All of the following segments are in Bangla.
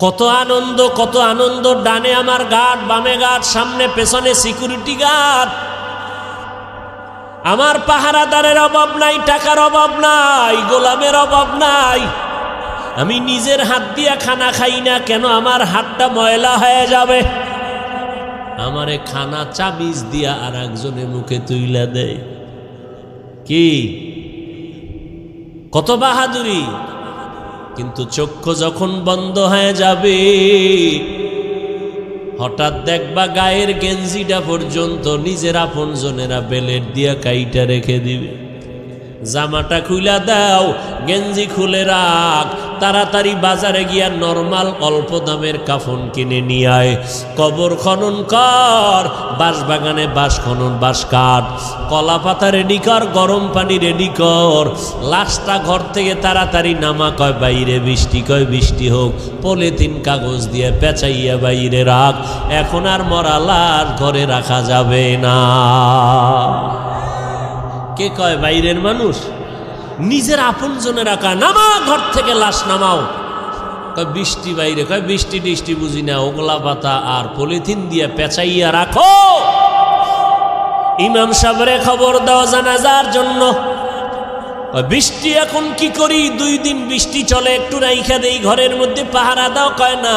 কত আনন্দ। ডানে আমার গার্ড, বামে গার্ড, সামনে পেছনে সিকিউরিটি গার্ড। আমার পাহারাদারের অভাব নাই, টাকার অভাব নাই, গোলামের অভাব নাই। আমি নিজের হাত দিয়া খানা খাই না কেন? আমার হাতটা ময়লা হয়ে যাবে। আমারে খানা চাবিজ দিয়া আর একজনের মুখে তুইলা দেয়। কি কত বাহাদুরি! কিন্তু চক্ষু যখন বন্ধ হয়ে যাবে, হঠাৎ দেখবা গায়ের গেঞ্জিটা পর্যন্ত নিজের আপনজনেরা বেলেট দিয়া কাইটা রেখে দিবে। জামাটা খুইলা দাও, গেঞ্জি খুলে রাখ, তাড়াতাড়ি বাজারে গিয়া নরমাল অল্প দামের কাফন কিনে নিয়ে আয়। কবর খনন কর, বাঁশ বাগানে বাঁশ খনন, বাঁশ কাঠ, কলা পাতা রেডি কর, গরম পানি রেডি কর। লাশটা ঘর থেকে তাড়াতাড়ি নামা। কয় বাইরে বৃষ্টি, কয় বৃষ্টি হোক, পলিথিন কাগজ দিয়ে পেঁচাইয়া বাইরে রাখ। এখন আর মরা লাশ ঘরে রাখা যাবে না। কে কয় বাইরের মানুষ? নিজের আপন জনে রাখা। নামা ঘর থেকে, লাশ নামাও। কয় বৃষ্টি বাইরে, কয় বৃষ্টি টিষ্টি বুঝি না, ওগলা পাতা আর পলিথিন দিয়ে পেঁচাইয়া রাখো। ইমাম সাহেবরে খবর দাও জানাজার জন্য। বৃষ্টি এখন কি করি? 2 দিন বৃষ্টি চলে, একটু রাইখা দেই ঘরের মধ্যে, পাহারা দাও। কয় না,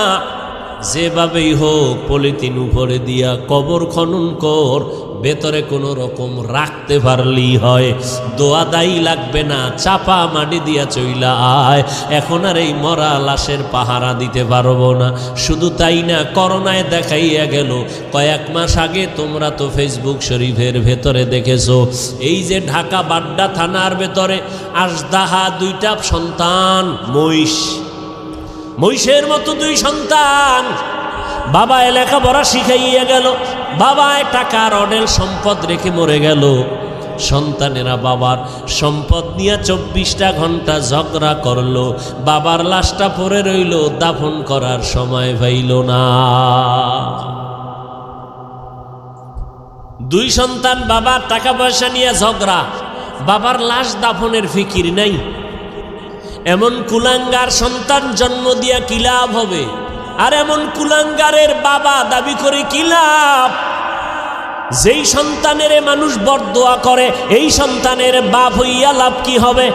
যেভাবেই হোক পলিথিন উপরে দিয়া কবর খনন কর, ভেতরে কোনো রকম রাখতে পারলেই হয়। দোয়া দায়ী লাগবে না, চাপা মাটি দিয়া চইলা আয়। এখন আর এই মরা লাশের পাহারা দিতে পারবো না। শুধু তাই না, করোনায় দেখাইয়া গেল। কয়েক মাস আগে তোমরা তো ফেসবুক শরীফের ভেতরে দেখেছো, এই যে ঢাকা বাড্ডা থানার ভেতরে আজদাহা 2টা সন্তান, মহিষের মতো 2 সন্তান। বাবা লেখাপড়া শিখাইয়া গেল, বাবায় টাকার অডেল সম্পদ রেখে মরে গেল। সন্তানেরা বাবার সম্পদ নিয়ে 24টা ঘন্টা ঝগড়া করলো। বাবার লাশটা পড়ে রইল, দাফন করার সময় পাইল না। 2 সন্তান, বাবার টাকা পয়সা নিয়ে ঝগড়া, বাবার লাশ দাফনের ফিকির নাই। এমন কুলাঙ্গার সন্তান জন্ম দিয়া কি লাভ হবে? আর এমন কুলাঙ্গারের বাবা দাবি করে কি লাভ? যেই সন্তানের মানুষ বরদোয়া করে, এই সন্তানের বাপ হইয়া লাভ কি হবে?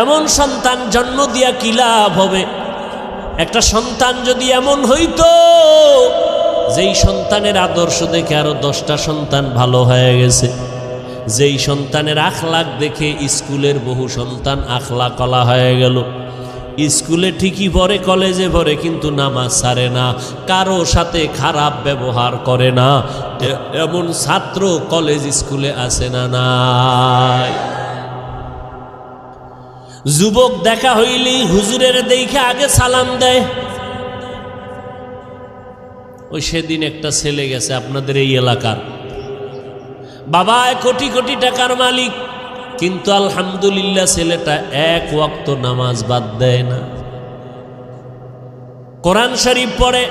এমন সন্তান জন্ম দিয়া কি লাভ হবে? একটা সন্তান যদি এমন হইতো, যেই সন্তানের আদর্শ দেখে আরো 10টা সন্তান ভালো হয়ে গেছে, যেই সন্তানের আখলাক দেখে স্কুলের বহু সন্তান আখলাকলা হয়ে গেল। স্কুলে ঠিকই পড়ে, কলেজে পড়ে, কিন্তু নামাজ ছাড়ে না, কারো সাথে খারাপ ব্যবহার করে না। এমন ছাত্র কলেজ স্কুলে আছে না নাই? যুবক দেখা হইলেই হুজুরের দেখে আগে সালাম দেয়। ওই সেদিন একটা ছেলে গেছে আপনাদের এই এলাকার, বাবা কোটি কোটি টাকার মালিক, কিন্তু আলহামদুলিল্লাহ ছেলেটা 1 ওয়াক্ত নামাজ বাদ দেয় না। কোরআন শরীফ পড়ে,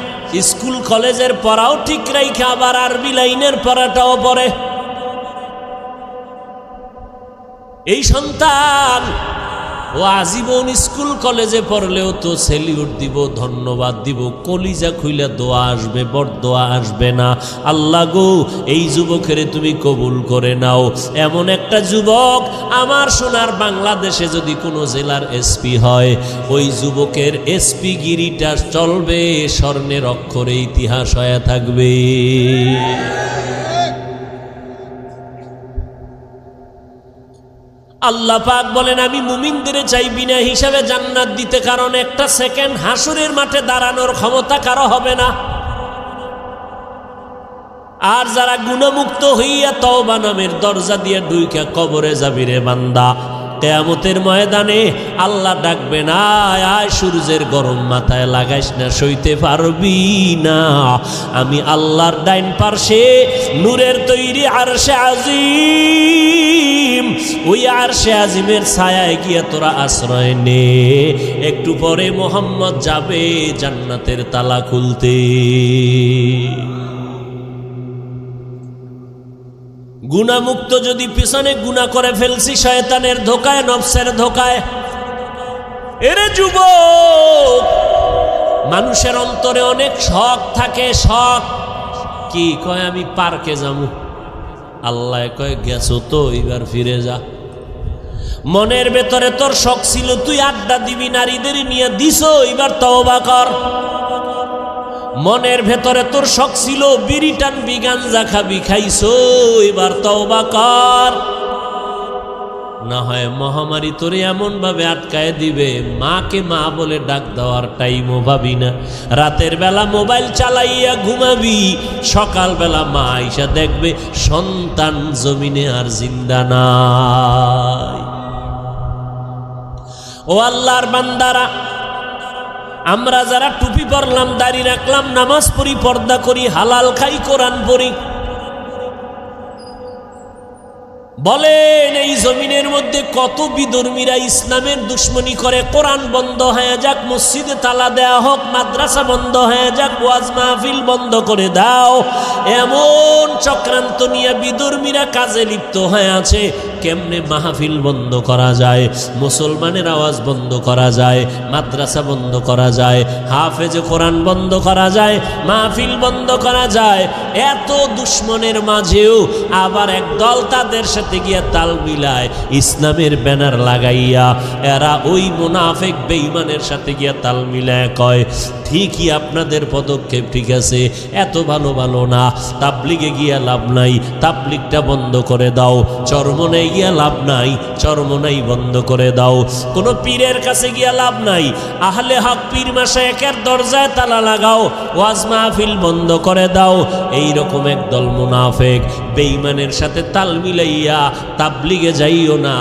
স্কুল কলেজের পড়াও ঠিক রাইখা আবার আরবি লাইনের পড়াটাও পড়ে। এই সন্তান ও আজীবন স্কুল কলেজে পড়লেও তো সেলিউট দিব, ধন্যবাদ দিব, কলিজা খুইলা দোয়া আসবে, বরদোয়া আসবে না। আল্লাহ গো, এই যুবকের তুমি কবুল করে নাও। এমন একটা যুবক আমার সোনার বাংলাদেশে যদি কোনো জেলার এসপি হয়, ওই যুবকের এসপি গিরিটা চলবে, স্বর্ণের অক্ষরে ইতিহাস হয়ে থাকবে। আল্লাহ পাক বলেন, আমি মুমিনদের চাই বিনা হিসাবে জান্নাত দিতে, কারণ একটা সেকেন্ড হাসরের মাঠে দাঁড়ানোর ক্ষমতা কারো হবে না। আর যারা গুণমুক্ত হইয়া তওবা নামের দরজা দিয়ে ঢুইকা কবরে যাবি রে বান্দা, কিয়ামতের ময়দানে আল্লাহ ডাকবে না, আয় সূর্যের গরম মাথায় লাগাইস না, সইতে পারবি না। আমি আল্লাহর ডাইন পার্শ্বে নূরের তৈরি আরশে আজিম, ওই আরশে আজিমের ছায়ায় গিয়া তোরা আশ্রয় নে। একটু পরে মোহাম্মদ যাবে জান্নাতের তালা খুলতে। গুনামুক্ত যদি পিছনে গুনাহ করে ফেলছি, শয়তানের ধোকায়, নফসের ধোকায়। এরে যুবক, মানুষের অন্তরে অনেক শখ থাকে, শখ কি কয় আমি পার্কে যাবো, আল্লাহ কয় গেছো তো এবার ফিরে যা। মনের ভেতরে তোর শখ ছিল তুই আড্ডা দিবি নারীদের নিয়ে, দিছো এবার তওবা কর। মনের ভেতরে তোর শখ ছিল বিড়ি টানবি গাঞ্জা খাবি, খাইছো এবার তওবা কর। না হয় মহামারী তোরে এমন ভাবে আটকায় দিবে, মাকে মা বলে ডাক দেওয়ার টাইমও ভাবি না। রাতের বেলা মোবাইল চালাইয়া ঘুমাবি, সকাল বেলা মা আইসা দেখবে সন্তান জমিনে আর জিন্দা নাই। ও আল্লাহর বান্দারা, আমরা যারা টুপি পরলাম, দাড়ি রাখলাম, নামাজ পড়ি, পর্দা করি, হালাল খাই, কোরআন পড়ি, বলেন এই জমিনের মধ্যে কত বিধর্মীরা ইসলামের দুশ্মনী করে। কোরআন বন্ধ হয়ে যাক, মসজিদে তালা দেয়া হোক, মাদ্রাসা বন্ধ হয়ে যাক, ওয়াজ মাহফিল বন্ধ করে দাও, এমন চক্রান্ত নিয়ে বিধর্মীরা কাজে লিপ্ত হয়ে আছে। কেমনে মাহফিল বন্ধ করা যায়, মুসলমানের আওয়াজ বন্ধ করা যায়, মাদ্রাসা বন্ধ করা যায়, হাফেজ কোরআন বন্ধ করা যায়, মাহফিল বন্ধ করা যায়। এত দুশ্মনের মাঝেও আবার একদল তাদের সাথে গিয়া তাল মিলায়, ইসলামের ব্যানার লাগাইয়া এরা ওই মুনাফিক বেঈমানের সাথে গিয়া তাল মিলায় কয় ঠিকই আপনাদের পদক্ষেপ ঠিক আছে, এত ভালো ভালো না, তাবলিগে গিয়া লাভ নাই, তাবলিগটা বন্ধ করে দাও, চরমনাই গিয়া লাভ নাই, চরমনাই বন্ধ করে দাও, কোন পীরের কাছে গিয়া লাভ নাই, আহলে হক পীর মাশায়েখের দরজায় তালা লাগাও, ওয়াজ মাহফিল বন্ধ করে দাও। এই রকম একদল মুনাফিক বেঈমানের সাথে তাল মিলাইয়া তাবলিগে যাইও না,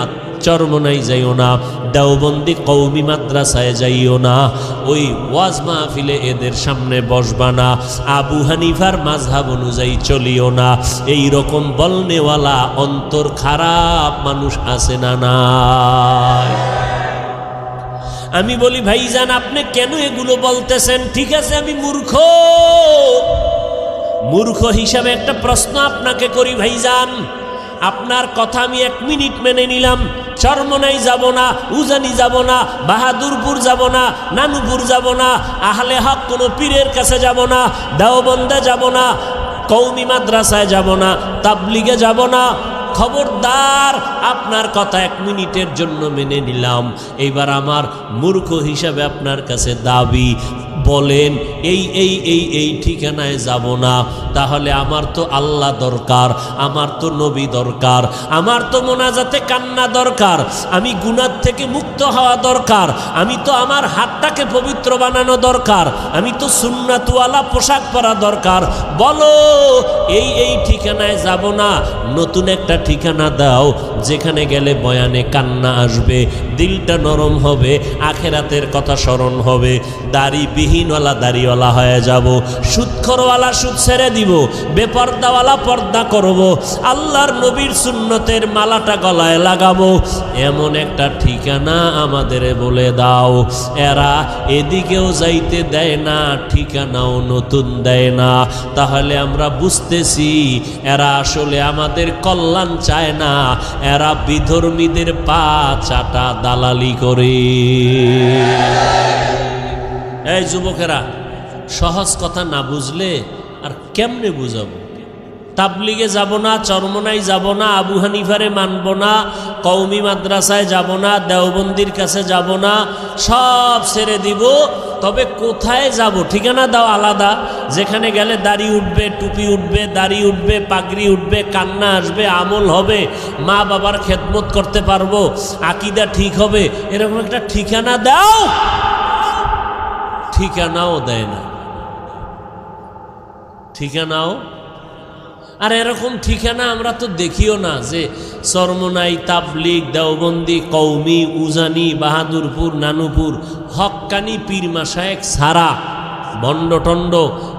চরমনাই যাইও না, দেওবন্দি কওমি মাদ্রাসায় যাইও না, ওই ওয়াজ মাহফিলে এদের সামনে বসবা না, আবু হানিফার মাযহাব অনুযায়ী চলিও না। এই রকম বলনেওয়ালা অন্তর খারাপ মানুষ আছে না নাই? আমি বলি ভাইজান আপনি কেন এগুলো বলতেছেন? ঠিক আছে আমি মূর্খ, মূর্খ হিসাবে একটা প্রশ্ন আপনাকে করি ভাইজান, আপনার কথা আমি 1 মিনিট মেনে নিলাম, চরমনাই যাব না, উজানি যাব না, বাহাদুরপুর যাব না, নানুপুর যাব না, আহলে হক কোনো পীরের কাছে যাব না, দেওবন্দে যাব না, কওমি মাদ্রাসায় যাব না, তাবলিগে যাব না। খবরদার, আপনার কথা 1 মিনিটের জন্য মেনে নিলাম। এইবার আমার মূর্খ হিসাবে আপনার কাছে দাবি, বলেন এই এই এই এই ঠিকানায় যাব না, তাহলে আমার তো আল্লাহ দরকার, আমার তো নবী দরকার, আমার তো মোনাজাতে কান্না দরকার, আমি গুনাহ থেকে মুক্ত হওয়া দরকার, আমি তো আমার হাতটাকে পবিত্র বানানো দরকার, আমি তো সুন্নাতওয়ালা পোশাক পরা দরকার। বলো এই এই ঠিকানায় যাব না, নতুন একটা ঠিকানা দাও যেখানে গেলে বয়ানে কান্না আসবে, দিলটা নরম হবে, আখেরাতের কথা স্মরণ হবে, দাড়ি বিহীনওয়ালা দাড়িওয়ালা হয়ে যাব, সুদখোরওয়ালা সুদ ছেড়ে দিব, বেপর্দাওয়ালা পর্দা করব, আল্লাহর নবীর সুন্নতের মালাটা গলায় লাগাবো। এমন একটা ঠিকানা আমাদের বলে দাও। এরা এদিকেও যাইতে দেয় না, ঠিকানাও নতুন দেয় না। তাহলে আমরা বুঝতেছি এরা আসলে আমাদের কল্যাণ চায় না, এরা বিধর্মীদের পা চাটা দালালি করে। এই যুবকেরা, সহজ কথা না বুঝলে আর কেমনে বুঝাবো? তাবলিগে যাব না, চরমনাই যাব না, আবু হানিফারে মানব না, কওমি মাদ্রাসায় যাব না, দেওবন্দির কাছে যাব না, সব ছেড়ে দিব। তবে কোথায় যাব? ঠিকানা দাও আলাদা, যেখানে গেলে দাড়ি উঠবে, টুপি উঠবে, দাড়ি উঠবে, পাগড়ি উঠবে, কান্না আসবে, আমল হবে, মা বাবার খেদমত করতে পারবো, আকীদা ঠিক হবে, এরকম একটা ঠিকানা দাও। ঠিকানাও দেয় না, ঠিকানাও। আর এরকম ঠিকানা আমরা তো দেখিও না, যে চরমনাই, তাবলিগ, দেওবন্দি, কওমি, উজানি, বাহাদুরপুর, নানুপুর, হক্কানি পীর মাশায়েখ ছাড়া ভণ্ডটণ্ড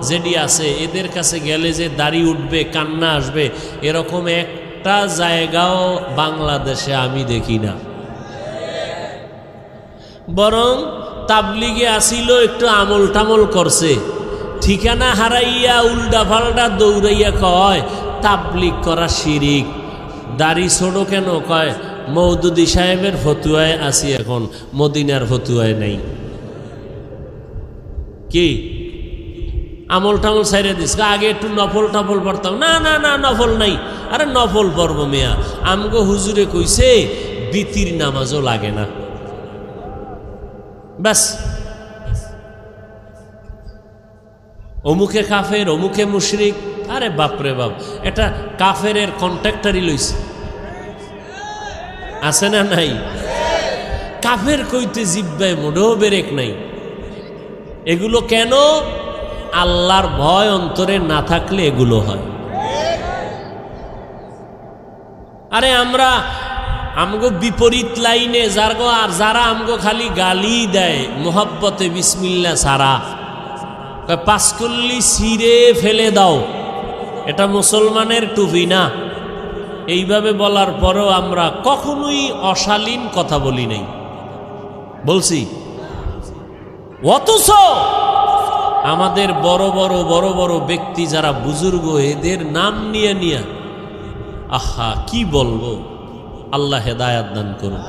যেটি আছে এদের কাছে গেলে যে দাড়ি উঠবে, কান্না আসবে, এরকম একটা জায়গাও বাংলাদেশে আমি দেখি না। বরং তাবলিগে আসিল, একটু আমল টামল করছে, ঠিকানা হারাইয়া উল্টা পাল্টা দৌড়াইয়া কয় তাবলিগ করা শিরিক। দাড়ি ছোট কেন? কয় মওদুদি সাহেবের ফতুয়ায় আসি, এখন মদিনার ফতুয়ায় নাই। কি আমল টামল সাইরে দিস, আগে একটু নফল টফল পড়তাম। না না না, নফল নাই। আরে নফল পড়ব মেয়া, আমগো হুজুরে কইছে বিতির নামাজও লাগে না। ব্যাস, অমুকে কাফের, অমুকে মুশরিক। আরে বাপরে বাপ, এটা কাফেরের কন্ট্রাক্টারই লইছে, আছে না নাই? কাফের কইতে জিব্বায় মোটেও বেরেক নাই। এগুলো কেন? আল্লাহর ভয় অন্তরে না থাকলে এগুলো হয়। আরে আমরা আমগো বিপরীত লাইনে যারা আমগো খালি গালি দেয় মোহাব্বতে বিসমিল্লাহ সারা, পাঁচকল্লি ছিঁড়ে ফেলে দাও, এটা মুসলমানের টুপি না। এইভাবে বলার পরেও আমরা কখনোই অশালীন কথা বলি নাই, বলছি। অথচ আমাদের বড় বড় ব্যক্তি যারা বুজুর্গ, এদের নাম নিয়ে নিয়ে আহা কি বলবো, আল্লাহ হেদায়াত দান করুন।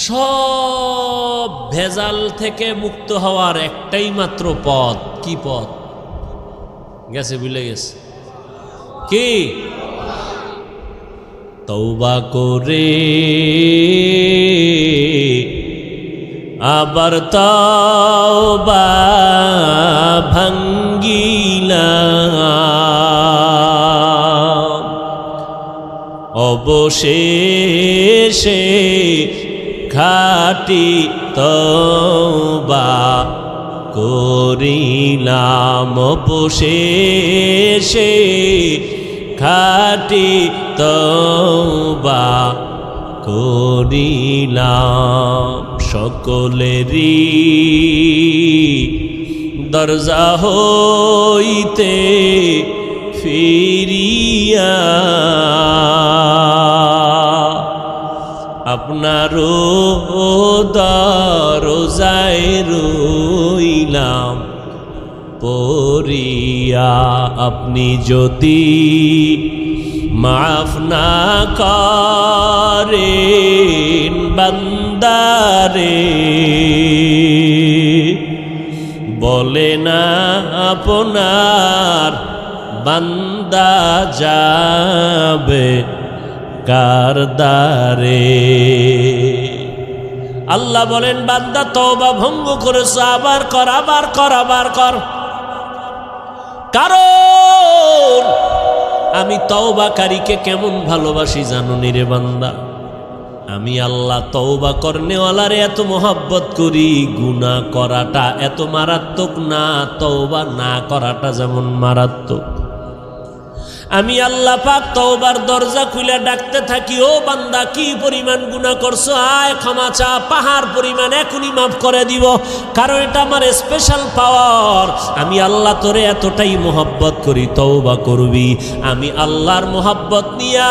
সব ভেজাল থেকে মুক্ত হওয়ার একটাই মাত্র পথ। কি পথ? গেছে, ভুলে গেছে। কি? তওবা করে আবার তওবা ভাঙ্গিলাম, অবশেষে খাঁটি তওবা করিলাম, অবশেষে খাঁটি তওবা করিলাম। সকলেরই দরজা হইতে ফিরিয়া আপনারও দরজায় রইলাম পড়িয়া। আপনি যদি মাফ না করেন বান্দারে, বলে না আপনার বান্দা যাবে কার দ্বারে। আল্লাহ বলেন, বান্দা তওবা ভঙ্গ করেছ, আবার কর, আবার কর, আবার কর। কারণ আমি তওবাকারীকে কেমন ভালোবাসি জানো নি রে বান্দা? আমি আল্লাহ তওবা করনেওয়ালারে এত মোহাব্বত করি, গুনাহ করাটা এত মারাত্মক না, তওবা না করাটা যেমন মারাত্মক। আমি আল্লাহ পাক তওবার দরজা খুলে ডাকতে থাকি, ও বান্দা কি পরিমাণ গুনাহ করছো, আয় ক্ষমা চা, পাহাড় পরিমাণ এখনই মাফ করে দিব। কারণ এটা আমার স্পেশাল পাওয়ার। আমি আল্লাহ তোরে এতটাই মোহাব্বত করি, তওবা করবি। আমি আল্লাহর মোহাব্বত নিয়া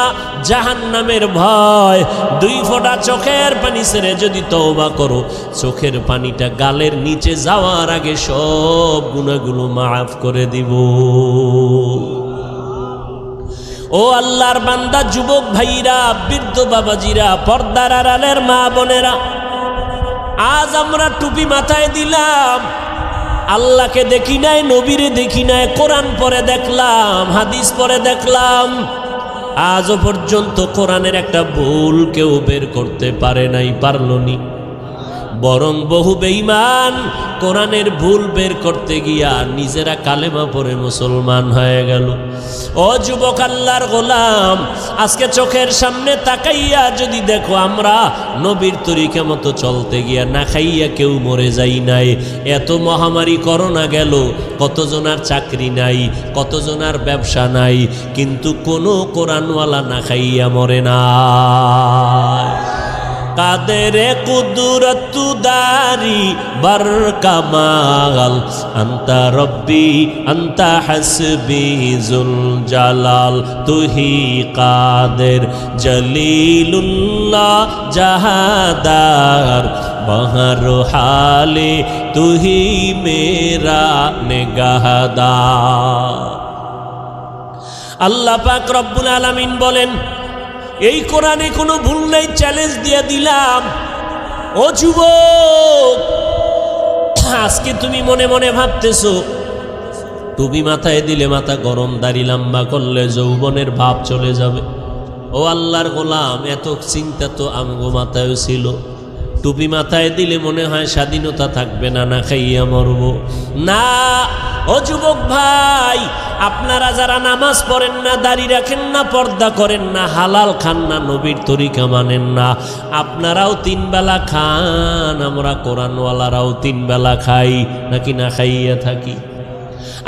জাহান্নামের ভয়, 2 ফোঁটা চোখের পানি ছেড়ে যদি তওবা করো, চোখের পানিটা গালের নিচে যাওয়ার আগে সব গুনাহগুলো মাফ করে দিব। ও আল্লাহর বান্দা, যুবক ভাইরা, বৃদ্ধ বাবাজিরা, পর্দার আড়ালের মা বোনেরা, আজ আমরা টুপি মাথায় দিলাম, আল্লাহকে দেখি নাই, নবীরে দেখি নাই, কোরআন পড়ে দেখলাম, হাদিস পড়ে দেখলাম, আজও পর্যন্ত কোরআনের একটা ভুল কেউ বের করতে পারে নাই, পারল নি। বরং বহু বেঈমান কোরআনের ভুল বের করতে গিয়া নিজেরা কালেমা পড়ে মুসলমান হয়ে গেল। ও যুবক আল্লাহর গোলাম, আজকে চোখের সামনে তাকাইয়া যদি দেখো, আমরা নবীর তরিকা মতো চলতে গিয়া না খাইয়া কেউ মরে যাই নাই। এত মহামারী করোনা গেল, কতজনার চাকরি নাই, কতজনার ব্যবসা নাই, কিন্তু কোনো কোরআনওয়ালা না খাইয়া মরে না। কাদেরে কুদরতু দারি বার কামাল, আন্তা রব্বি আন্তা হাসবি জুল জালাল, তুহি কাদের জলিলুল্লাহ জাহাদার, বহর হালে তুহি মেরা নেগাহদার। আল্লাহ পাক রব্বুল আলামিন বলেন, এই কোরআনে কোনো ভুল নাই, চ্যালেঞ্জ দিয়ে দিলাম। ও যুবক, আজকে তুমি মনে মনে ভাবতেছো টুপি মাথায় দিলে মাথা গরম, দাড়ি লম্বা করলে যৌবনের ভাব চলে যাবে। ও আল্লাহর গোলাম, এত চিন্তা তো আমগো মাথায় ছিল। টুপি মাথায় দিলে মনে হয় স্বাধীনতা থাকবে না, না খাইয়া মরব না। ও যুবক ভাই, আপনারা যারা নামাজ পড়েন না, দাড়ি রাখেন না, পর্দা করেন না, হালাল খান না, নবীর তরিকা মানেন না, আপনারাও 3 বেলা খান, আমরা কোরআনওয়ালারাও 3 বেলা খাই, নাকি না খাইয়া থাকি?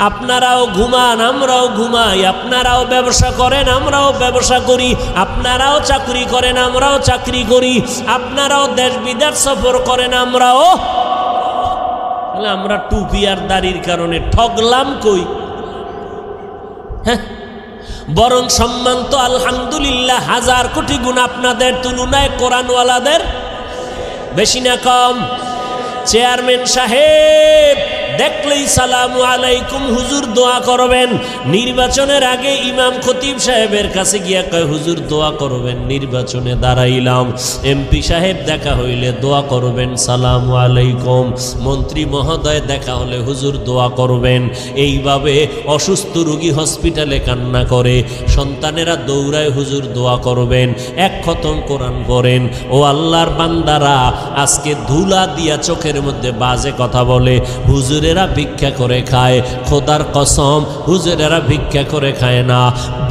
আপনারাও ঘুমান, আমরাও ঘুমাই, আপনারাও ব্যবসা করেন, আমরাও ব্যবসা করি, আপনারাও চাকরি করেন, আমরাও চাকরি করি, আপনারাও দেশ বিদেশ সফর করেন, আমরাও। তাহলে আমরা টুপি আর দাড়ির কারণে ঠগলাম কই? হ্যাঁ, বরং সম্মান তো আলহামদুলিল্লাহ 1000 কোটি গুণ আপনাদের তুলনায় কোরআনওয়ালাদের বেশি না কম? চেয়ারম্যান সাহেব দেখলেই সালামু আলাইকুম হুজুর দোয়া করবেন। নির্বাচনের আগে ইমাম খতিব সাহেবের কাছে গিয়া কয় হুজুর দোয়া করবেন, নির্বাচনে দাঁড়াইলাম। এমপি সাহেব দেখা হইলে দোয়া করবেন, সালামু আলাইকুম। মন্ত্রী মহোদয় দেখা হলে হুজুর দোয়া করবেন। এইভাবে অসুস্থ রোগী হসপিটালে কান্না করে, সন্তানেরা দৌড়ায় হুজুর দোয়া করবেন। 1 খতম কোরআন পড়েন। ও আল্লাহর বান্দারা, আজকে ধুলা দিয়া চোখের মধ্যে বাজে কথা বলে, হুজুরেরা ভিক্ষা করে খায়। খোদার কসম, হুজুরেরা ভিক্ষা করে খায় না,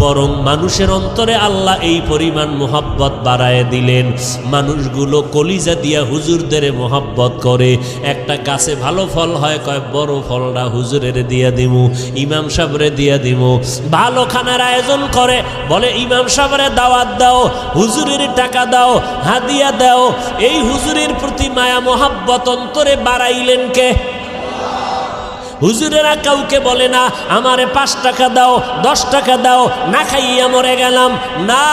বরং মানুষের অন্তরে আল্লাহ এই পরিমাণ মোহাব্বত বাড়ায় দিলেন, মানুষগুলো কলিজা দিয়া হুজুরদের মোহাব্বত করে। একটা গাছে ভালো ফল হয়, কয় বড় ফলটা হুজুরের দিয়া দিমু, ইমাম সাহেবরে দিয়া দিমু। ভালো খানার আয়োজন করে, বলে ইমাম সাহেবরে দাওয়াত দাও, হুজুরের টাকা দাও, হাদিয়া দাও। এই হুজুরের প্রতি মায়া মোহাব্বত অন্তরে বাড়াইলেন কে? হুজুরেরা কাউকে বলে না আমারে 5 টাকা দাও, 10 টাকা দাও, না খাইয়া মরে গেলাম, না,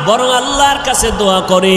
বরং আল্লাহর কাছে দোয়া করে।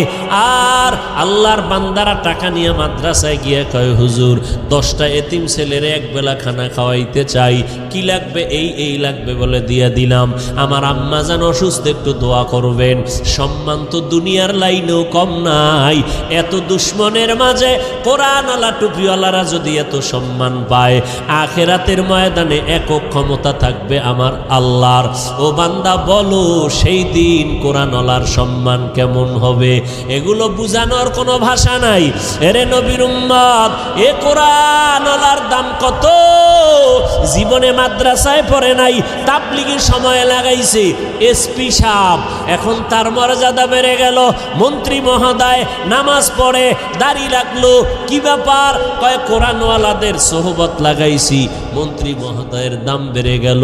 আর আল্লাহর বান্দারা টাকা নিয়ে মাদ্রাসায় গিয়ে কয় হুজুর 10টা এতিম ছেলেরে 1 বেলা খানা খাওয়াইতে চাই, কি লাগবে? এই লাগবে বলে দিয়া দিলাম। আমার আম্মা জান অসুস্থ, একটু দোয়া করবেন। সম্মান তো দুনিয়ার লাইনেও কম নাই। এত দুশ্মনের মাঝে কোরআনওয়ালা টুপিওয়ালারা যদি এত সম্মান পায়, আখেরাতের ময়দানে একক ক্ষমতা থাকবে আমার আল্লাহর। ও বান্দা বলো, সেই দিন কোরআনওয়ালার সম্মান কেমন হবে? এগুলো বুঝানোর কোনো ভাষা নাই। এরে নবীর উম্মত, এ কোরআনওয়ালার দাম কত? জীবনে মাদ্রাসায় পড়ে নাই, তাবলীগের সময় লাগাইছে। এসপি সাহেব এখন তার মর্যাদা বেড়ে গেল, মন্ত্রী মহোদয় নামাজ পড়ে, দাড়ি রাখলো, কি ব্যাপার? কয় কোরআনওয়ালাদের সোহবত লাগাইছি, মন্ত্রী মহোদয়ের দাম বেড়ে গেল,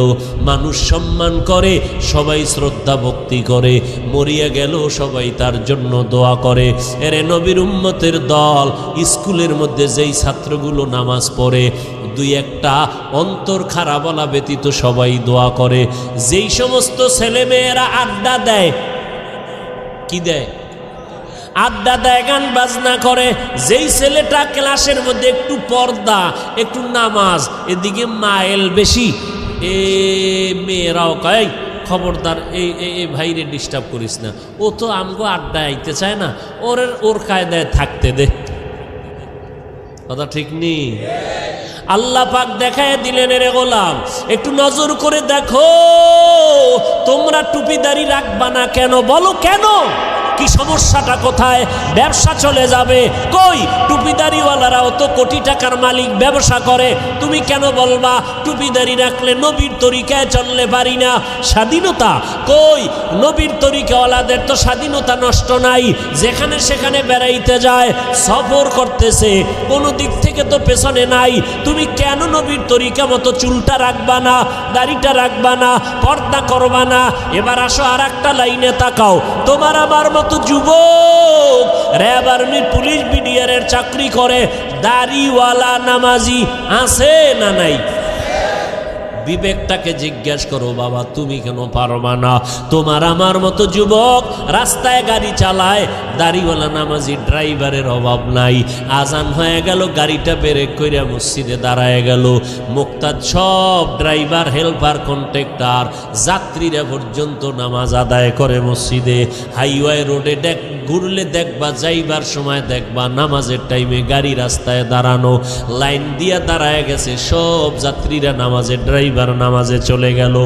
মানুষ সম্মান করে, সবাই শ্রদ্ধা ভক্তি করে, মরিয়া গেল সবাই তার জন্য দোয়া করে। এরে নবীর উম্মতের দল, স্কুলের মধ্যে যেই ছাত্রগুলো নামাজ পড়ে, 2-1টা অন্তর খারাপ বলা ব্যতীত সবাই দোয়া করে। যেই সমস্ত ছেলেমেয়েরা আড্ডা দেয়, কি দেয়? আড্ডা দেয়, গান বাজনা করে। যেই ছেলেটা ক্লাসের মধ্যে একটু পর্দা, একটু নামাজ, এদিকে মাইল বেশি, এ মেয়েরাও কয় খবরদার এই ভাইরে ডিস্টার্ব করিস না, ও তো আমগো আড্ডা আইতে চায় না, ওর কায়দায় থাকতে দে। কথা ঠিক নেই? আল্লাহ পাক দেখায় দিলেন, রে গোলাম একটু নজর করে দেখো, তোমরা টুপিদারি রাখবা না কেন? বলো কেন? কি সমস্যাটা কোথায়? ব্যবসা চলে যাবে। কই টুপিদারিওয়ালারাও তো কোটি টাকার মালিক, ব্যবসা করে। তুমি কেন বলবা টুপিদারি রাখলে নবীর তরিকায় চললে পারি না? স্বাধীনতা কই? নবীর তরিকাওয়ালাদের তো স্বাধীনতা নষ্ট নাই, যেখানে সেখানে বেড়াইতে যায়, সফর করতেছে, কোনো দিক থেকে তো পেছনে নাই। তুমি কেন নবীর তরিকা মতো চুলটা রাখবা না, দাড়িটা রাখবা না, পর্দা করবা না? এবার আসো আর একটা লাইনে তাকাও। তোমার আমার মতো যুবক র্যাব, আর্মি, পুলিশ, বিডিআরের চাকরি করে, দাড়িওয়ালা নামাজি আছে না নাই? বিবেকটাকে জিজ্ঞাসা করো, বাবা তুমি কেন পারবা না? তোমার আমার মতো যুবক রাস্তায় গাড়ি চালায়, দাড়িওয়ালা নামাজি ড্রাইভারের অভাব নাই। আজান হয়ে গেল, গাড়িটা ব্রেক কইরা মসজিদে দাঁড়ায় গেল। মুক্তাদ সব ড্রাইভার, হেল্পার, কন্ট্রাক্টর, যাত্রীরা পর্যন্ত নামাজ আদায় করে মসজিদে। হাইওয়ে রোডে ঘুরলে দেখবা, যাইবার সময় দেখবা নামাজের টাইমে গাড়ি রাস্তায় দাঁড়ানো, লাইন দিয়া দাঁড়ায় গেছে সব যাত্রীরা নামাজে, ড্রাইভার নামাজে চলে গেল।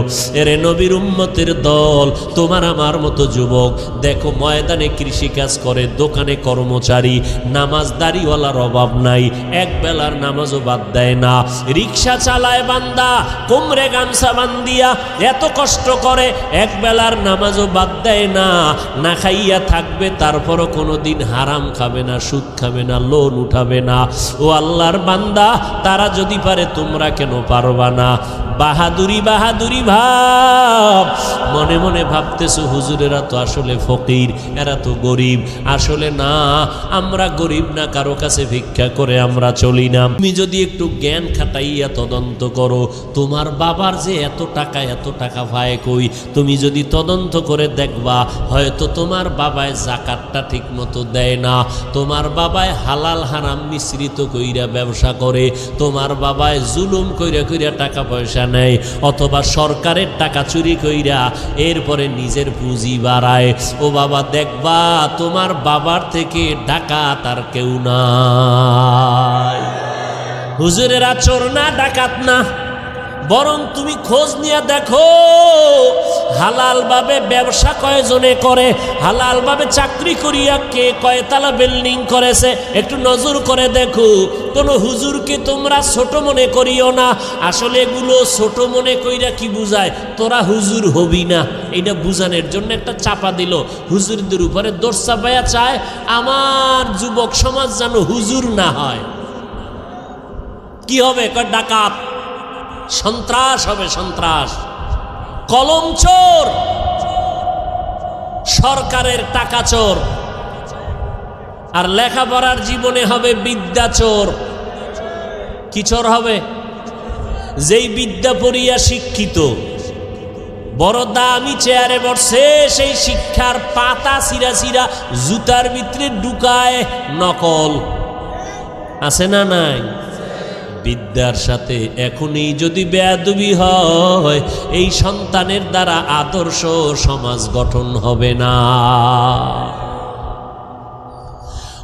এরে নবীর উম্মতের দল, তোমার আমার মতো যুবক দেখো ময়দানে কৃষিকাজ করে, দোকানে কর্মচারী, নামাজ দাড়িওয়ালার অভাব নাই, এক বেলার নামাজও বাদ দেয় না। রিক্সা চালায় বান্দা, কোমরে গামছা বান্দিয়া এত কষ্ট করে, এক বেলার নামাজও বাদ দেয় না। না খাইয়া থাকবে, তারপরও কোনোদিন হারাম খাবে না, সুদ খাবে না, লোন উঠাবে না। ও আল্লাহর বান্দা, তারা যদি পারে তোমরা কেন পারবা না? বাহাদুরি বাহাদুরি ভাব, মনে মনে ভাবতেছো হুজুরেরা তো আসলে ফকির, এরা তো গরিব। আসলে না, আমরা গরিব না, কারো কাছে ভিক্ষা করে আমরা চলি না। তুমি যদি একটু জ্ঞান খাটাইয়া তদন্ত করো, তোমার বাবার যে এত টাকা পায় কই, তুমি যদি তদন্ত করে দেখবা, হয়তো তোমার বাবায় জাকাতটা ঠিক মতো দেয় না, তোমার বাবায় হালাল হারাম মিশ্রিত কইরা ব্যবসা করে, তোমার বাবায় জুলুম কইরা কইরা টাকা পয়সা নেয়, অথবা সরকারের টাকা চুরি কইরা এরপরে নিজের পুঁজি বাড়ায়। ও বাবা, দেখবা তোমার বাবার থেকে ডাকাত আর কেউ নাই। হুজুরেরা চোর না, ডাকাত না, বরং তুমি খোঁজ নিয়ে দেখো হালাল ভাবে ব্যবসা কয়জনে করে, হালাল ভাবে চাকরি করিয়া কে কয়তলা বিল্ডিং করেছে, একটু নজর করে দেখো। কোন হুজুরকে তোমরা ছোট মনে করিও না। আসলে এগুলো ছোট মনে কইরা কি বুঝায়, তোরা হুজুর হবি না, এটা বুঝানোর জন্য একটা চাপা দিল। হুজুরদের উপরে দোষ চাপাইয়া চায় আমার যুবক সমাজ যেন হুজুর না হয়। কি হবে? ডাকাত, সন্ত্রাস হবে, সন্ত্রাস, কলম চোর, সরকারের টাকা চোর, আর লেখাপড়ার জীবনে হবে বিদ্যা চোর। কি চোর হবে? যেই বিদ্যা পড়িয়া শিক্ষিত, বড় দামি চেয়ারে বসে, সেই শিক্ষার পাতা সিরা সিরা জুতার ভিতরে ঢুকায় নকল। আছে না নাই? বিদ্যার সাথে এখনই যদি বেয়াদবি হয়, এই সন্তানের দ্বারা আদর্শ সমাজ গঠন হবে না।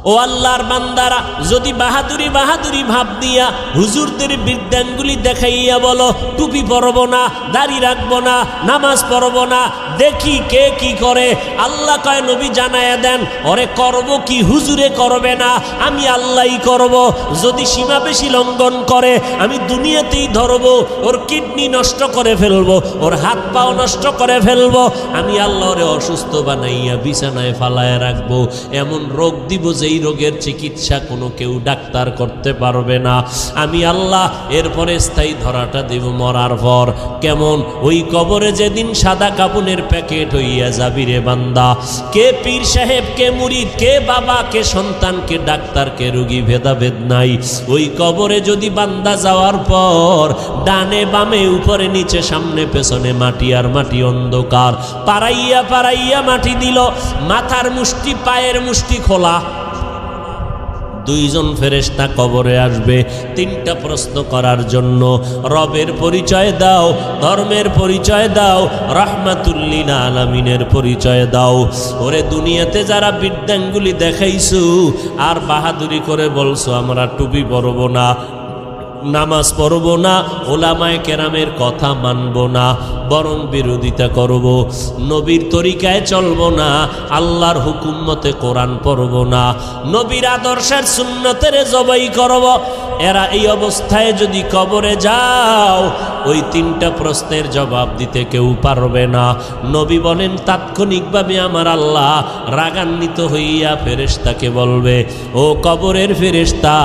ও আল্লাহর বান্দারা, যদি বাহাদুরি বাহাদুরি ভাব দিয়া হুজুরদের বিদ্যানগুলি দেখাইয়া বলো টুপি পরব না, দাড়ি রাখবো না, নামাজ পড়ব না, দেখি কে কি করে, আল্লাহ কয় নবী জানায়া দেন, ওরে করব কি হুজুরে করবে না, আমি আল্লাহই করব। যদি সীমা বেশি লঙ্ঘন করে আমি দুনিয়াতেই ধরবো, ওর কিডনি নষ্ট করে ফেলবো, ওর হাত পাও নষ্ট করে ফেলবো, আমি আল্লাহ ওরে অসুস্থ বানাইয়া বিছানায় ফালায় রাখবো, এমন রোগ দিব যেই রোগের চিকিৎসা কোনো কেউ ডাক্তার করতে পারবে না। আমি আল্লাহ এরপরে স্থায়ী ধরাটা দেব মরার পর। কেমন? ওই কবরে যেদিন সাদা কাপনের প্যাকেট হইয়া যাবি রে বান্দা, কে পীর সাহেব, কে মুরিদ, কে বাবা, কে সন্তান, কে ডাক্তার, কে রোগী, ভেদাভেদ নাই। ওই কবরে যদি বান্দা যাওয়ার পর ডানে বামে উপরে নিচে সামনে পেছনে মাটি আর মাটি, অন্ধকার, পাড়াইয়া পাড়াইয়া মাটি দিল, মাথার মুষ্টি পায়ের মুষ্টি খোলা, দুইজন ফেরেশতা কবরে আসবে তিনটা প্রশ্ন করার জন্য। রবের পরিচয় দাও, ধর্মের পরিচয় দাও, রাহমাতুল লিল আলামিনের পরিচয় দাও। ওরে দুনিয়াতে যারা বিদ্যাঙ্গুলি দেখাইছো আর বাহাদুরি করে বলছো আমরা টুপি পরব না, নামাজ পড়ব না, ওলামায়ে কেরামের কথা মানব না, বরং বিরোধিতা করব, নবীর তরিকায় চলব না, আল্লাহর হুকুম মতে কোরআন পড়ব না, নবীর আদর্শের সুন্নতের জবাই করব, এরা এই অবস্থায় যদি কবরে যাও ওই তিনটা প্রশ্নের জবাব দিতে কেউ পারবে না। নবী বলেন তাৎক্ষণিকভাবে আমার আল্লাহ রাগান্বিত হইয়া ফেরেশতাকে বলবে, ও কবরের ফেরেশতা,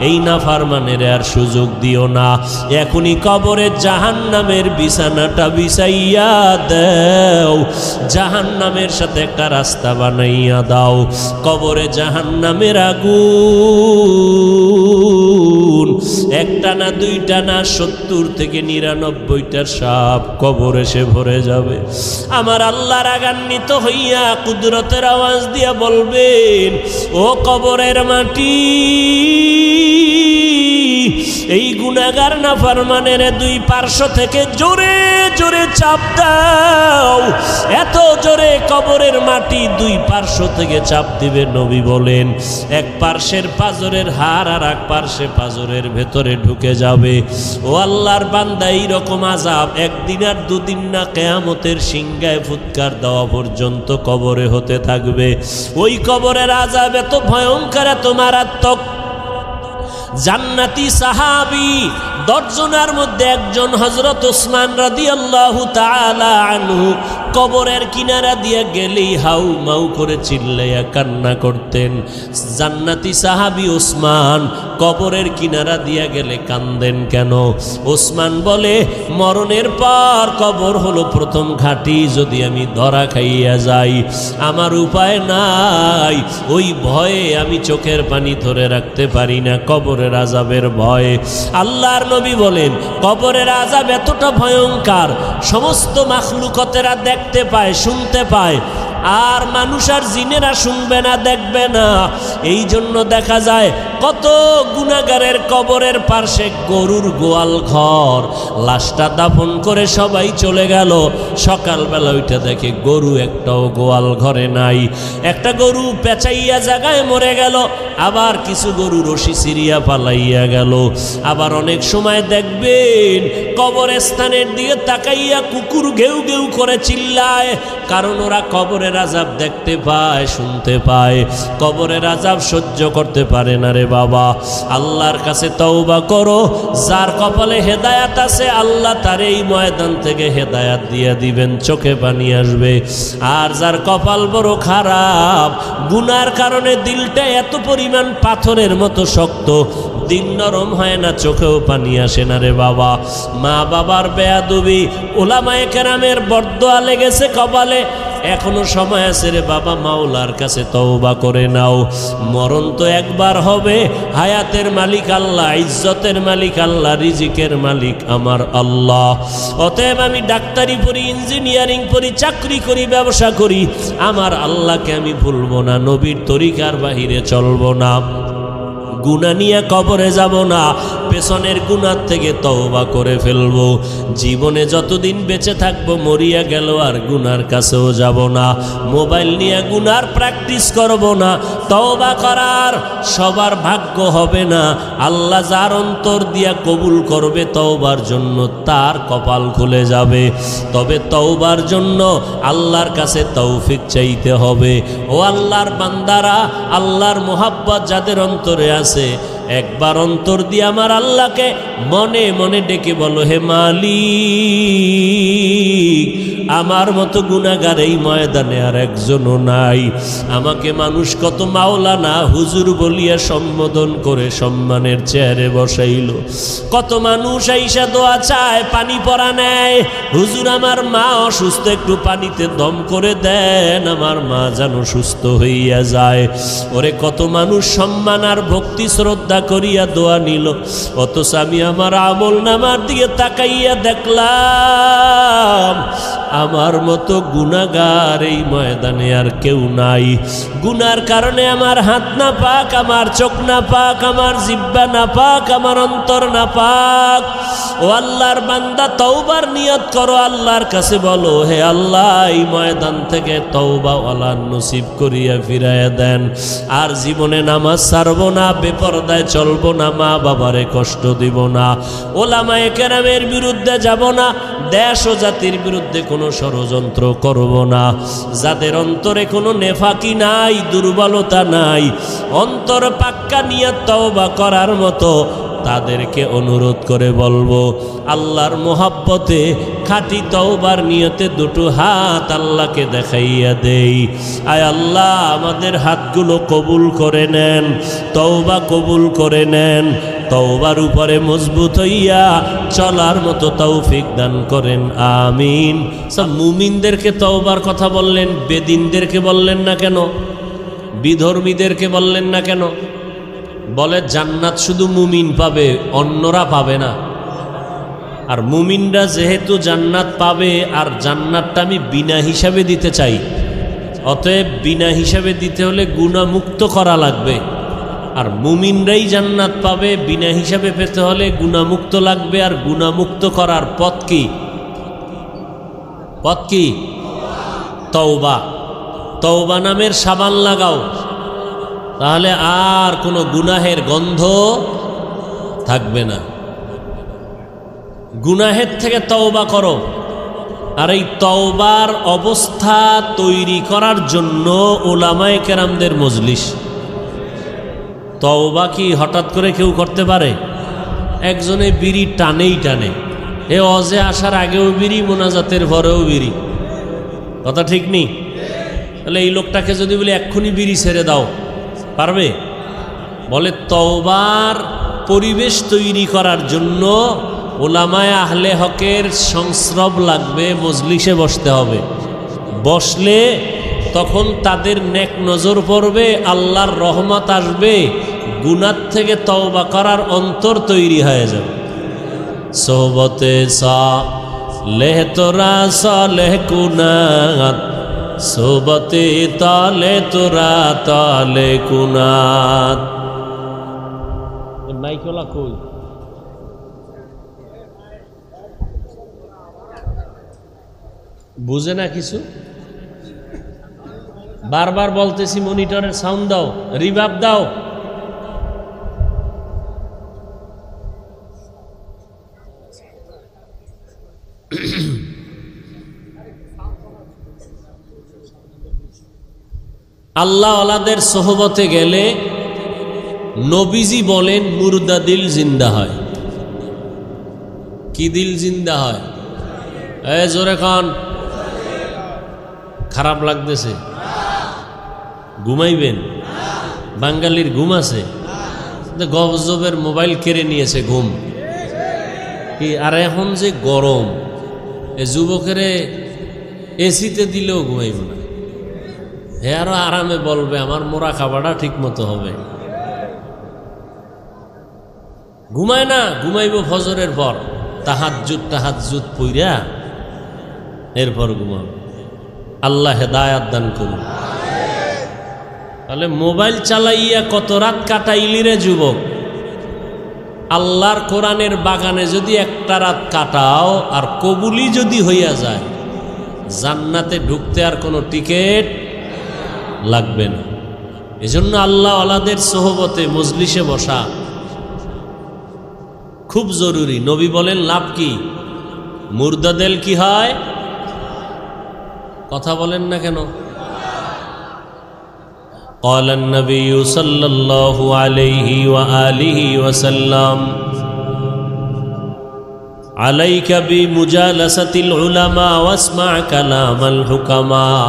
এই নাফরমানের আর সুযোগ দিও না, এখনই কবরে জাহান্নামের বিছানাটা বিছাইয়া দাও, জাহান্নামের সাথে একটা রাস্তা বানাইয়া দাও, কবরে জাহান্নামের আগুন গুণ, একটা না দুইটা না 70 থেকে 99টা সাপ কবর এসে ভরে যাবে। আমার আল্লাহ রাগান্বিত হইয়া কুদরতের আওয়াজ দিয়া বলবেন, ও কবরের মাটি, এই গুনাহগার নাফরমানের দুই পার্শ্ব থেকে জোরে জোরে চাপ দাও। এত জোরে কবরের মাটি দুই পার্শ্ব থেকে চাপ দিবে। নবী বলেন, এক পার্শ্বের পাজরের হাড় আর এক পার্শ্বে পাজরের ভেতরে ঢুকে যাবে। ও আল্লাহর বান্দা, এইরকম আযাব একদিন আর দুদিন না, কিয়ামতের সিংহায় ফুৎকার দেওয়া পর্যন্ত কবরে হতে থাকবে। ওই কবরের আযাব এত ভয়ঙ্কর, এত মারাত্মক। জান্নাতি সাহাবী 10 জনের মধ্যে একজন হযরত ওসমান রাদিয়াল্লাহু তাআলা আনহু কবরের কিনারা দিয়ে গেলেই হাউ মাউ করে চিল্লাইয়া কান্না করতেন। জান্নাতি সাহাবী ওসমান কবরের কিনারা দিয়া গেলে কান্দেন কেন? ওসমান বলে, মরণের পর কবর হলো প্রথম ঘাঁটি। যদি আমি ধরা খাইয়া যাই, আমার উপায় নাই। ওই ভয়ে আমি চোখের পানি ধরে রাখতে পারি না, কবরের আযাবের ভয়ে। আল্লাহর নবী বলেন, কবরের আযাব এতটা ভয়ঙ্কর, সমস্ত মাখলুকতেরা দেখতে পায়, শুনতে পায়, আর মানুষ আর জিনেরা শুনবে না, দেখবে না। এই জন্য দেখা যায় কত গুনাহগারের কবরের পাশে গরুর গোয়াল ঘর, লাশটা দাফন করে সবাই চলে গেল। সকালবেলা ওইটা দেখে গরু একটাও গোয়াল ঘরে নাই। একটা গরু পেঁচাইয়া জায়গায় মরে গেল, আবার কিছু গরু রশি সিরিয়া পালাইয়া গেল। আবার অনেক সময় দেখবেন কবরস্থানের দিকে তাকাইয়া কুকুর ঘেউ ঘেউ করে চিল্লায়, কারণ ওরা কবরের আযাব দেখতে পায়, শুনতে পায়। কবরের আযাব সহ্য করতে পারে না রে বাবা। আল্লাহর কাছে তওবা করো। যার কপালে হেদায়াত আছে, আল্লাহ তার এই ময়দান থেকে হেদায়াত দিয়ে দিবেন, চোখে পানি আসবে। আর যার কপাল বড় খারাপ, গুনার কারণে দিলটা এত পরিমাণ পাথরের মতো শক্ত, দিল নরম হয় না, চোখেও পানি আসে না রে বাবা। মা বাবার বেয়াদবি, ওলামায়ে কেরামের বরদোয়া লেগেছে কপালে, এখনো সময় আছে রে বাবা, মাওলার কাছে তওবা করে নাও। মরণ তো একবার হবে। হায়াতের মালিক আল্লাহ, ইজ্জতের মালিক আল্লাহ, রিজিকের মালিক আমার আল্লাহ। অতএব আমি ডাক্তারি পড়ি, ইঞ্জিনিয়ারিং পড়ি, চাকরি করি, ব্যবসা করি, আমার আল্লাহকে আমি ভুলবো না, নবীর তরিকার বাহিরে চলবো না, গুনাহ নিয়ে কবরে যাব না, পেছনের গুনাহ থেকে তওবা করে ফেলবো। জীবনে যতদিন বেঁচে থাকবো, মরিয়া গেল আর গুনার কাছেও যাব না। মোবাইল নিয়ে গুনার প্র্যাকটিস করব না। তওবা করার সবার ভাগ্য হবে না। আল্লাহ যার অন্তর দিয়া কবুল করবে তওবার জন্য, তার কপাল খুলে যাবে। তবে তওবার জন্য আল্লাহর কাছে তৌফিক চাইতে হবে। ও আল্লাহর বান্দারা, আল্লাহর মোহাব্বত যাদের অন্তরে আছে, একবার অন্তর দিয়ে আমার আল্লাহকে মনে মনে ডেকে বলো, হে মালিক, আমার মতো গুনাহগার এই ময়দানে আর একজনও নাই। আমাকে মানুষ কত মাওলানা, হুজুর বলিয়া সম্বোধন করে সম্মানের চেয়ারে বসাইল। কত মানুষ আইসা দোয়া চায়, পানি পরা নেয়, হুজুর আমার মা অসুস্থ, একটু পানিতে দম করে দেন, আমার মা যেন সুস্থ হইয়া যায়। ওরে কত মানুষ সম্মান আর ভক্তি শ্রদ্ধা করিয়া দোয়া নিল, অথচ আমি আমার আমল নামার দিকে তাকাইয়া দেখলাম আমার মতো গুনাহগার এই ময়দানে আর কেউ নাই। গুনার কারণে আমার হাত না পাক, আমার চোখ না পাক, আমার জিহ্বা না পাক, আমার অন্তর না পাক। ও আল্লাহর বান্দা, তওবার নিয়ত করো, আল্লাহর কাছে বলো, হে আল্লাহ, এই ময়দান থেকে তওবা ওয়ালা নসিব করিয়া ফিরাইয়া দেন। আর জীবনে নামাজ ছাড়বো না, বেপরদায় চলবো না, মা বাবারে কষ্ট দিব না, ওলামায়ে কেরামের বিরুদ্ধে যাব না, দেশ ও জাতির বিরুদ্ধে কোনো ষড়যন্ত্র করব না। যাদের অন্তরে কোনো নেফাকি নাই, দুর্বলতা নাই, অন্তর পাক্কা নিয়ত তওবা করার মতো, তাদেরকে অনুরোধ করে বলবো, আল্লাহর মোহাব্বতে খাঁটি তওবার নিয়তে দুটো হাত আল্লাহকে দেখাইয়া দেই। আয় আল্লাহ, আমাদের হাতগুলো কবুল করে নেন, তওবা কবুল করে নেন, তওবার উপরে মজবুত হইয়া চলার মতো তৌফিক দান করেন, আমিন। সব মুমিনদেরকে তওবার কথা বললেন, বেদিনদেরকে বললেন না কেন? বিধর্মীদেরকে বললেন না কেন? বলে জান্নাত শুধু মুমিন পাবে, অন্যরা পাবে না। আর মুমিনরা যেহেতু জান্নাত পাবে, আর জান্নাতটা আমি বিনা হিসাবে দিতে চাই, অতএব বিনা হিসাবে দিতে হলে গুনাহমুক্ত করা লাগবে। আর মুমিনরাই জান্নাত পাবে, বিনা হিসাবে পেতে হলে গুনাহমুক্ত লাগবে। আর গুনাহমুক্ত করার পথ কি? পথ কি? তওবা। তওবা নামের সাবান লাগাও, তাহলে আর কোনো গুনাহের গন্ধ থাকবে না। গুনাহের থেকে তওবা করো। আর এই তওবার অবস্থা তৈরি করার জন্য উলামায়ে কেরামদের মজলিস। তওবা কি হঠাৎ করে কেউ করতে পারে? একজনে বিড়ি টানেই টানে, এ অজে আসার আগেও বিড়ি, মোনাজাতের পরেও বিড়ি। কথা ঠিক নেই? তাহলে এই লোকটাকে যদি বলি এক্ষুনি বিড়ি ছেড়ে দাও, পারবে? বলে তওবার পরিবেশ তৈরি করার জন্য উলামায়ে আহলে হকের সংস্রব লাগবে, মজলিসে বসতে হবে। বসলে তখন তাদের নেক নজর পড়বে, আল্লাহর রহমত আসবে, গুনাহ থেকে তওবা করার অন্তর তৈরি হয়ে যাবে। সোহবতে সালেহ তোরা সালেহ কুনাত, সোহবতে তালে তোরা তালে কুনাত। মাইকলা কই? বুঝে না কিছু? বারবার বলতেছি মনিটরের সাউন্ড দাও, রিভার্ব দাও। আল্লাহ ওয়ালাদের সোহবতে গেলে নবীজি বলেন মুর্দা দিল জিন্দা হয়। কি দিল জিন্দা হয়? জোরে খান। খারাপ লাগতেছে? ঘুমাইবেন? বাঙালির ঘুম আছে? গজবের মোবাইল কেড়ে নিয়েছে ঘুম কি? আর এখন যে গরম, এ যুবকেরে এসিতে দিলেও ঘুমাইব না। হে আরো আরামে বলবে আমার মোরা খাবারটা ঠিক মতো হবে। ঘুমায় না, ঘুমাইব ফজরের পর, তাহাজ্জুদ পইরা এরপর ঘুমাবে। আল্লাহ হেদায়াত দান করুন। তাহলে মোবাইল চালাইয়া কত রাত কাটাইলি রে যুবক? আল্লাহর কোরআনের বাগানে যদি একটা রাত কাটাও আর কবুলি যদি হইয়া যায়, জান্নাতে ঢুকতে আর কোনো টিকিট লাগবে না। এজন্য আল্লাহ ওয়ালাদের সোহবতে মজলিসে বসা খুব জরুরি। নবী বলেন লাভ কি? মুর্দা দিল কি হয়? কথা বলেন না কেন? قال النبي صلى الله عليه وآله وسلم عليك بمجالسة العلماء واسمع كلام الحكماء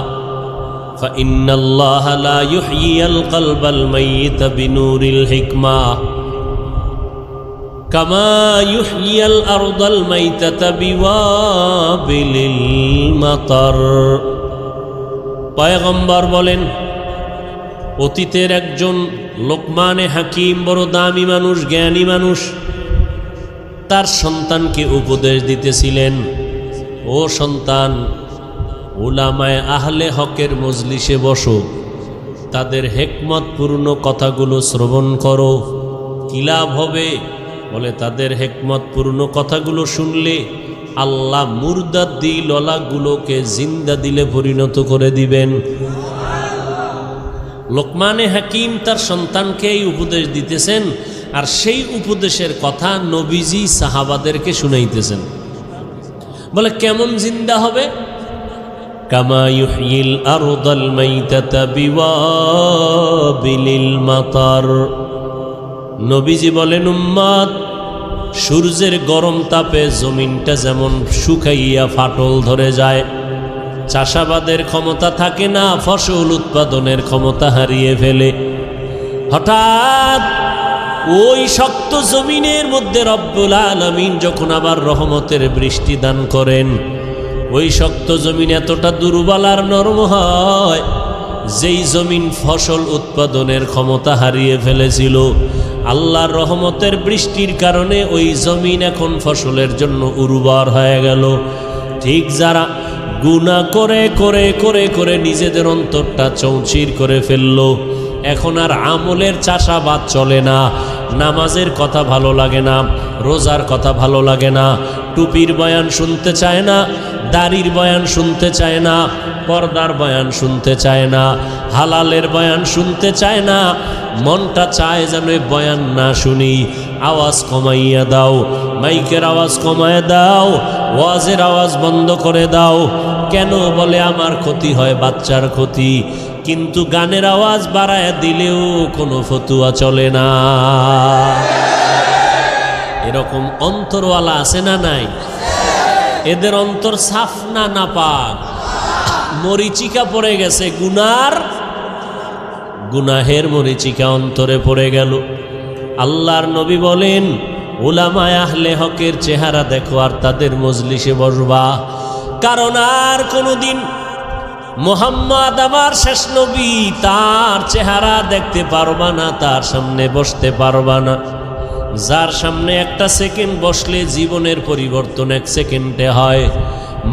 فإن الله لا يحيي القلب الميت بنور الحكمة كما يحيي الأرض الميتة بوابل المطر। পয়গম্বর বলেন, অতীতের একজন লোকমানে হাকিম, বড় দামি মানুষ, জ্ঞানী মানুষ, তার সন্তানকে উপদেশ দিতেছিলেন, ও সন্তান, উলামায়ে আহলে হকের মজলিসে বসো, তাদের হিকমতপূর্ণ কথাগুলো শ্রবণ করো। কি লাভ হবে? বলে তাদের হিকমতপূর্ণ কথাগুলো শুনলে আল্লাহ মুর্দা দিলওয়ালাগুলোকে জিন্দা দিলে পরিণত করে দিবেন। লোকমানে হাকিম তার সন্তানকে এই উপদেশ দিতেছেন, আর সেই উপদেশের কথা নবীজি সাহাবাদেরকে শুনাইতেছেন। বলে কেমন জিন্দা হবে? কামা ইউহয়িল আরদাল মাইতাতা বিওয়াবিলিল মাতার। নবীজি বলেন, উম্মত, সূর্যের গরম তাপে জমিনটা যেমন শুকাইয়া ফাটল ধরে যায়, চাষাবাদের ক্ষমতা থাকে না, ফসল উৎপাদনের ক্ষমতা হারিয়ে ফেলে, হঠাৎ ওই শক্ত জমিনের মধ্যে রব্বুল আলামিন যখন আবার রহমতের বৃষ্টি দান করেন, ওই শক্ত জমিন এতটা দুর্বল আর নরম হয়, যেই জমিন ফসল উৎপাদনের ক্ষমতা হারিয়ে ফেলেছিল, আল্লাহর রহমতের বৃষ্টির কারণে ওই জমিন এখন ফসলের জন্য উর্বর হয়ে গেল। ঠিক যারা গুনাহ করে করে করে করে নিজেদের অন্তরটা চৌচির করে ফেললো, এখন আর আমলের চাষাবাদ চলে না, নামাজের কথা ভালো লাগে না, রোজার কথা ভালো লাগে না, টুপির বয়ান শুনতে চায় না, দাড়ির বয়ান শুনতে চায় না, পর্দার বয়ান শুনতে চায় না, হালালের বয়ান শুনতে চায় না, মনটা চায় যেন বয়ান না শুনি। আওয়াজ কমাইয়া দাও, মাইকের আওয়াজ কমাইয়া দাও, ওয়াজের আওয়াজ বন্ধ করে দাও। কেন বলে আমার ক্ষতি হয়, বাচ্চার ক্ষতি। কিন্তু গানের আওয়াজ বাড়ায় দিলেও কোনো ফতুয়া চলে না। এরকম অন্তরওয়ালা আছে না নাই? এদের অন্তর সাফ না নাপাক, মরিচিকা পড়ে গেছে, গুনাহের মরিচিকা অন্তরে পড়ে গেল। আল্লাহর নবী বলেন, উলামায়ে আহলে হকের চেহারা দেখো আর তাদের মজলিসে বসবা, কারণ আর কোনোদিন মুহাম্মদ আমার শেষ নবী, তার চেহারা দেখতে পারবা না, তার সামনে বসতে পারবা না। যার সামনে একটা সেকেন্ড বসলে জীবনের পরিবর্তন এক সেকেন্ডে হয়।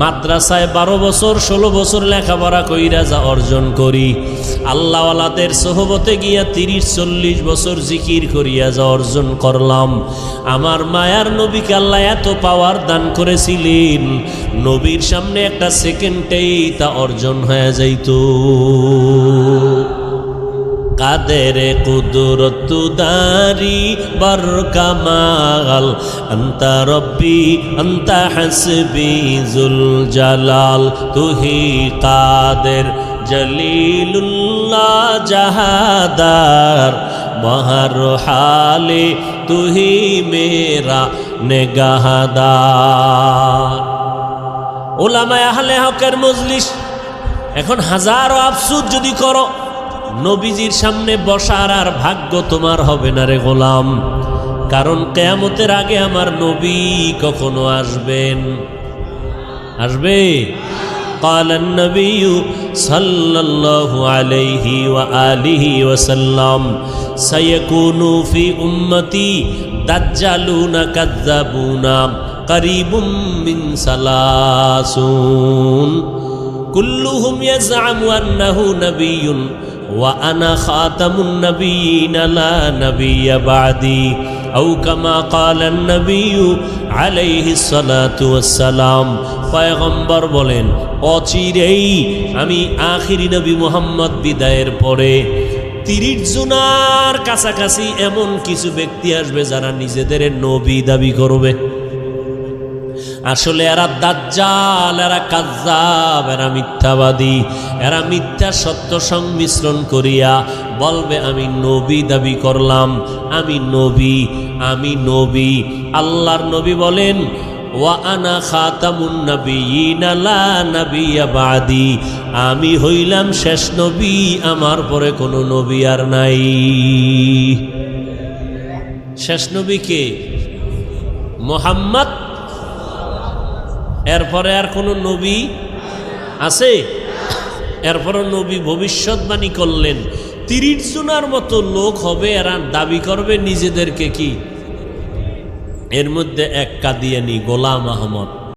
মাদ্রাসায় 12 বছর 16 বছর লেখাপড়া কইরা যা অর্জন করি, আল্লাহওয়ালাদের সোহবতে গিয়া 30-40 বছর জিকির করিয়া যা অর্জন করলাম। আমার মায়ার নবীকে আল্লাহ এত পাওয়ার দান করেছিলেন, নবীর সামনে একটা সেকেন্ডেই তা অর্জন হয়ে যাইত। কাদের কুদরত দারি বর কামাল, আন্তা রব্বি আন্তা হাসবি জুল জালাল, তুহি কাদের জলিলুল্লাহ জাহাদার, বহর হালে তুহি মেরা নেগাহদার। উলামায়ে আহলে হকের মজলিস। এখন হাজারো আফসোস যদি করো, নবীজির সামনে বসার আর ভাগ্য তোমার হবে না রে গোলাম, কারণ কিয়ামতের আগে আমার নবী কখনো আসবে? قال النبي صلى الله عليه وآله وسلم سيكون في أمتي دجالون كذابون قريب من 30 كلهم يزعم أنه نبي وأنا خاتم النبيين لا نبي بعدي أو كما قال النبي عليه الصلاة والسلام। পয়গম্বর বলেন, অচিরেই আমি আখিরি নবী মুহাম্মদ বিদায়ের পরে 30 জনের কাছাকাছি এমন কিছু ব্যক্তি আসবে যারা নিজেদের নবী দাবি করবে। আসলে এরা দাজ্জাল, এরা কাজ্জাব, এরা মিথ্যাবাদী, এরা মিথ্যা সত্য সংমিশ্রণ করিয়া বলবে আমি নবী দাবি করলাম, আমি নবী। আল্লাহর নবী বলেন, ওয়া আনা খাতামুন নবিয়্যিন লা নাবিয়্যা বাদি, আমি হইলাম শেষ নবী, আমার পরে কোনো নবী আর নাই। শেষ নবী কে? মুহাম্মদ। এরপরে আর কোনো নবী আছে? এরপরে নবী ভবিষ্যৎবাণী করলেন 30 জনের মতো লোক হবে, এরা দাবি করবে নিজেদেরকে কি? এর মধ্যে এক কাদিয়ানী গোলাম আহমদ